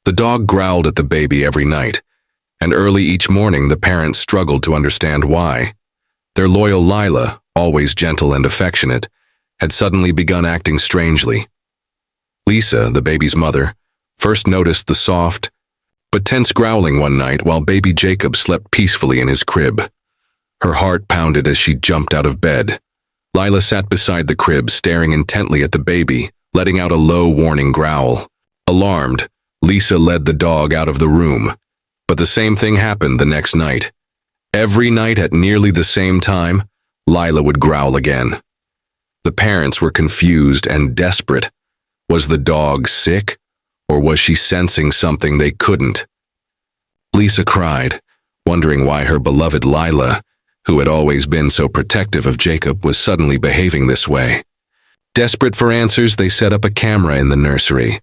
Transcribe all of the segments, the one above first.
The dog growled at the baby every night, and early each morning the parents struggled to understand why. Their loyal Lila, always gentle and affectionate, had suddenly begun acting strangely. Lisa, the baby's mother, first noticed the soft but tense growling one night while baby Jacob slept peacefully in his crib. Her heart pounded as she jumped out of bed. Lila sat beside the crib, staring intently at the baby, letting out a low, warning growl. Alarmed, Lisa led the dog out of the room. But the same thing happened the next night. Every night at nearly the same time, Lila would growl again. The parents were confused and desperate. Was the dog sick, or was she sensing something they couldn't? Lisa cried, wondering why her beloved Lila, who had always been so protective of Jacob, was suddenly behaving this way. Desperate for answers, they set up a camera in the nursery.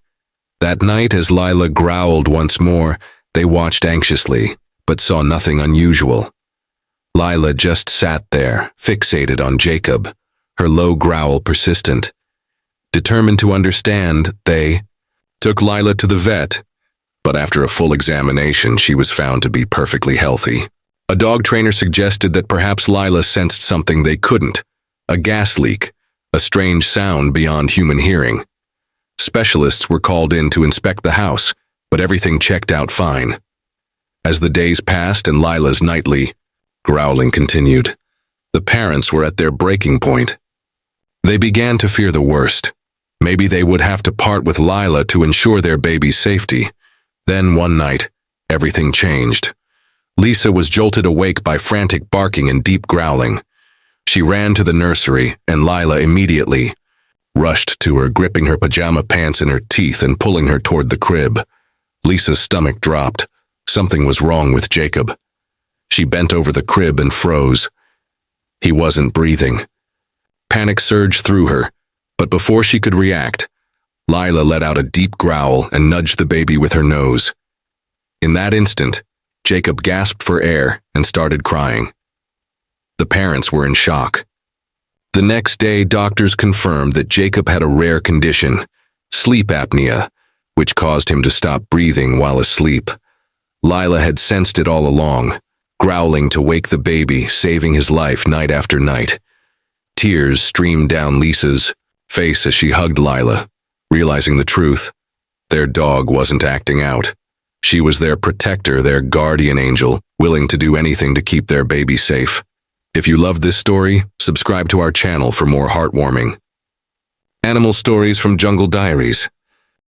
That night, as Lila growled once more, they watched anxiously, but saw nothing unusual. Lila just sat there, fixated on Jacob, her low growl persistent. Determined to understand, they took Lila to the vet, but after a full examination, she was found to be perfectly healthy. A dog trainer suggested that perhaps Lila sensed something they couldn't, a gas leak, a strange sound beyond human hearing. Specialists were called in to inspect the house, but everything checked out fine. As the days passed and Lila's nightly growling continued, the parents were at their breaking point. They began to fear the worst. Maybe they would have to part with Lila to ensure their baby's safety. Then one night, everything changed. Lisa was jolted awake by frantic barking and deep growling. She ran to the nursery, and Lila immediately rushed to her, gripping her pajama pants in her teeth and pulling her toward the crib. Lisa's stomach dropped. Something was wrong with Jacob. She bent over the crib and froze. He wasn't breathing. Panic surged through her, but before she could react, Lila let out a deep growl and nudged the baby with her nose. In that instant, Jacob gasped for air and started crying. The parents were in shock. The next day, doctors confirmed that Jacob had a rare condition, sleep apnea, which caused him to stop breathing while asleep. Lila had sensed it all along, growling to wake the baby, saving his life night after night. Tears streamed down Lisa's face as she hugged Lila, realizing the truth. Their dog wasn't acting out. She was their protector, their guardian angel, willing to do anything to keep their baby safe. If you loved this story, subscribe to our channel for more heartwarming animal stories from Jungle Diaries.